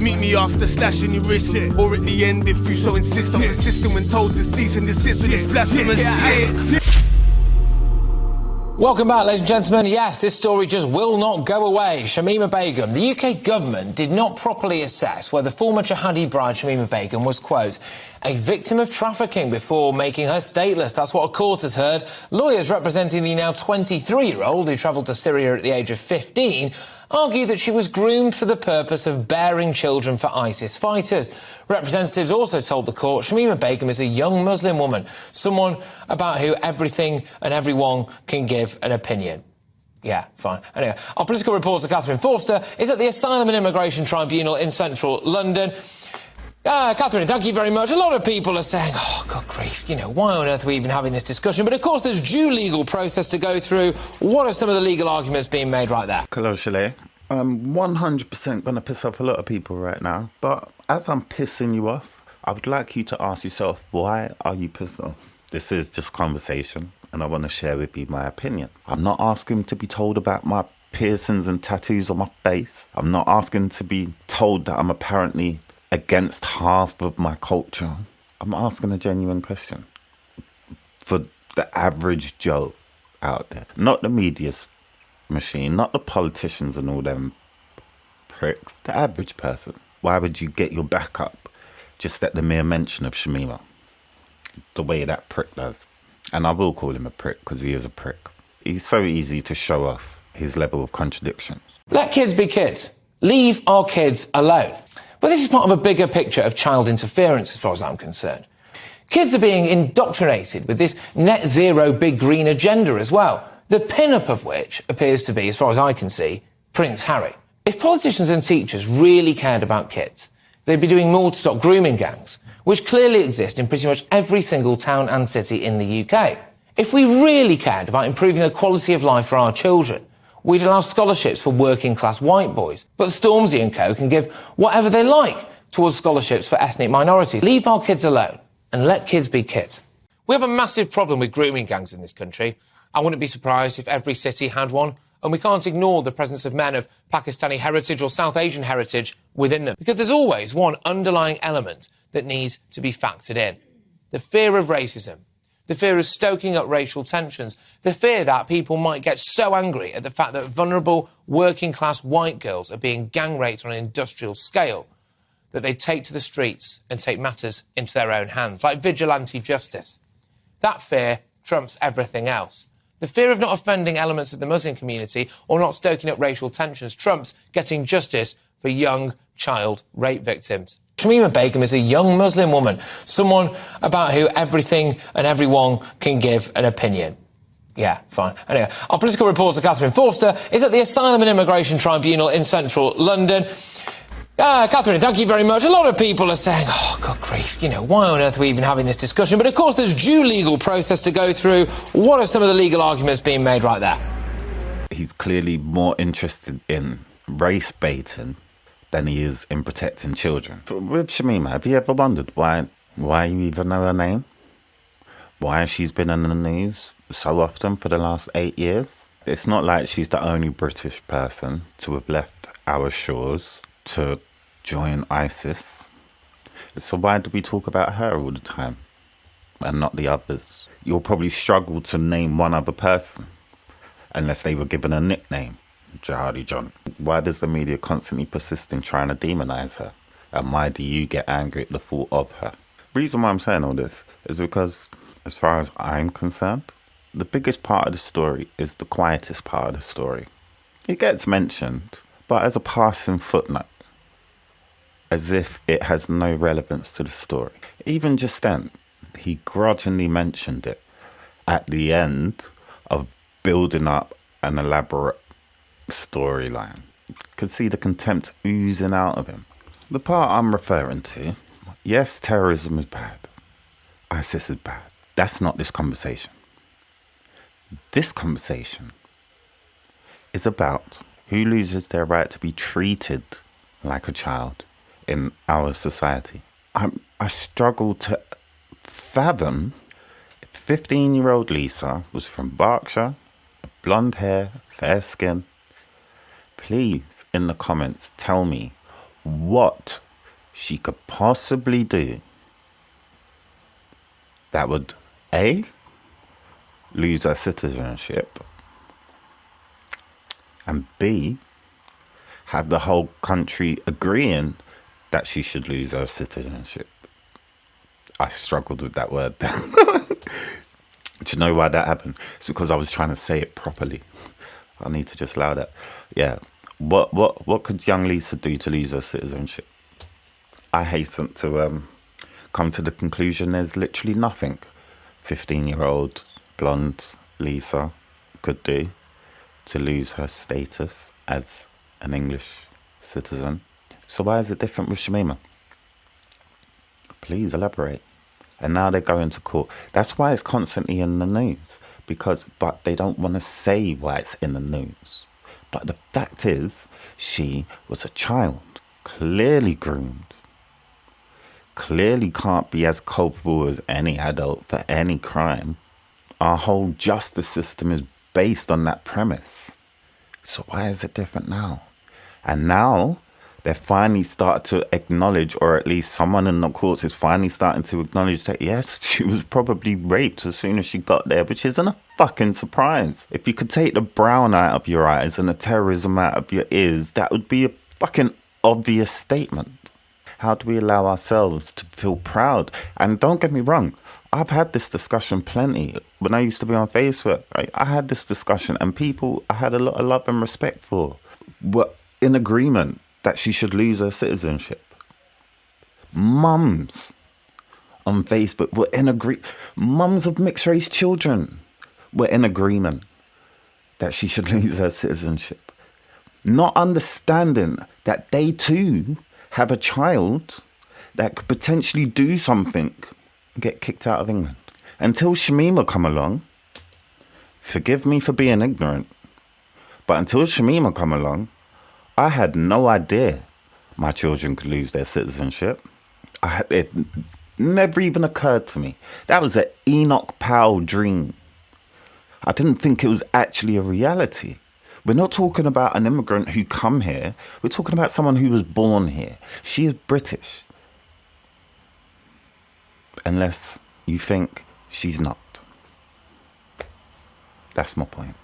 Meet me after slashing your wrist, or at the end if you so insist. I'm persistent when told to cease and desist with this blasphemous shit. Welcome back, ladies and gentlemen. Yes, this story just will not go away. Shamima Begum. The UK government did not properly assess whether former jihadi bride Shamima Begum was, quote, a victim of trafficking before making her stateless. That's what a court has heard. Lawyers representing the now 23-year-old who travelled to Syria at the age of 15 argue that she was groomed for the purpose of bearing children for ISIS fighters. Representatives also told the court Shamima Begum is a young Muslim woman, someone about who everything and everyone can give an opinion. Yeah, fine. Anyway, our political reporter Catherine Forster is at the Asylum and Immigration Tribunal in central London. Catherine, thank you very much. A lot of people are saying, oh, God grief, you know, why on earth are we even having this discussion? But, of course, there's due legal process to go through. What are some of the legal arguments being made right there? Hello, Chalet. I'm 100% going to piss off a lot of people right now. But as I'm pissing you off, I would like you to ask yourself, why are you pissed off? This is just conversation, and I want to share with you my opinion. I'm not asking to be told about my piercings and tattoos on my face. I'm not asking to be told that I'm apparently against half of my culture. I'm asking a genuine question for the average Joe out there, not the media's machine, not the politicians and all them pricks, the average person. Why would you get your back up just at the mere mention of Shamima, the way that prick does? And I will call him a prick because he is a prick. He's so easy to show off his level of contradictions. Let kids be kids. Leave our kids alone. But this is part of a bigger picture of child interference, as far as I'm concerned. Kids are being indoctrinated with this net zero big green agenda as well, the pin-up of which appears to be, as far as I can see, Prince Harry. If politicians and teachers really cared about kids, they'd be doing more to stop grooming gangs, which clearly exist in pretty much every single town and city in the UK. If we really cared about improving the quality of life for our children, we'd allow scholarships for working-class white boys. But Stormzy and co can give whatever they like towards scholarships for ethnic minorities. Leave our kids alone and let kids be kids. We have a massive problem with grooming gangs in this country. I wouldn't be surprised if every city had one, and we can't ignore the presence of men of Pakistani heritage or South Asian heritage within them, because there's always one underlying element that needs to be factored in. The fear of racism. The fear of stoking up racial tensions. The fear that people might get so angry at the fact that vulnerable working-class white girls are being gang raped on an industrial scale that they take to the streets and take matters into their own hands, like vigilante justice. That fear trumps everything else. The fear of not offending elements of the Muslim community or not stoking up racial tensions trumps getting justice for young child rape victims. Shamima Begum is a young Muslim woman, someone about who everything and everyone can give an opinion. Yeah, fine. Anyway, our political reporter Catherine Forster is at the Asylum and Immigration Tribunal in central London. Catherine, thank you very much. A lot of people are saying, oh, God grief, you know, why on earth are we even having this discussion? But, of course, there's due legal process to go through. What are some of the legal arguments being made right there? He's clearly more interested in race baiting than he is in protecting children. But with Shamima, have you ever wondered why you even know her name? Why she's been in the news so often for the last 8 years? It's not like she's the only British person to have left our shores to join ISIS. So why do we talk about her all the time and not the others? You'll probably struggle to name one other person unless they were given a nickname. Jihadi John. Why does the media constantly persist in trying to demonise her? And why do you get angry at the thought of her? The reason why I'm saying all this is because, as far as I'm concerned, the biggest part of the story is the quietest part of the story. It gets mentioned, but as a passing footnote, as if it has no relevance to the story. Even just then, he grudgingly mentioned it at the end of building up an elaborate storyline. Could see the contempt oozing out of him. The part I'm referring to, yes, terrorism is bad. ISIS is bad. That's not this conversation. This conversation is about who loses their right to be treated like a child in our society. I struggle to fathom 15-year-old Lisa was from Berkshire, blonde hair, fair skin. Please, in the comments, tell me what she could possibly do that would A, lose her citizenship, and B, have the whole country agreeing that she should lose her citizenship. I struggled with that word. Do you know why that happened? It's because I was trying to say it properly. I need to just allow that. Yeah. What could young Lisa do to lose her citizenship? I hasten to come to the conclusion there's literally nothing 15-year-old blonde Lisa could do to lose her status as an English citizen. So why is it different with Shamima? Please elaborate. And now they're going to court. That's why it's constantly in the news. But they don't want to say why it's in the news. But the fact is, she was a child, clearly groomed, clearly can't be as culpable as any adult for any crime. Our whole justice system is based on that premise. So why is it different now? And now they're finally starting to acknowledge, or at least someone in the courts is finally starting to acknowledge that, yes, she was probably raped as soon as she got there, which isn't a fucking surprise. If you could take the brown out of your eyes and the terrorism out of your ears, that would be a fucking obvious statement. How do we allow ourselves to feel proud? And don't get me wrong, I've had this discussion plenty. When I used to be on Facebook, I had this discussion, and people I had a lot of love and respect for were in agreement that she should lose her citizenship. Mums on Facebook were in agreement. Mums of mixed race children were in agreement that she should lose her citizenship. Not understanding that they too have a child that could potentially do something and get kicked out of England. Until Shamima come along, forgive me for being ignorant, but until Shamima come along, I had no idea my children could lose their citizenship. It never even occurred to me. That was an Enoch Powell dream. I didn't think it was actually a reality. We're not talking about an immigrant who come here. We're talking about someone who was born here. She is British. Unless you think she's not. That's my point.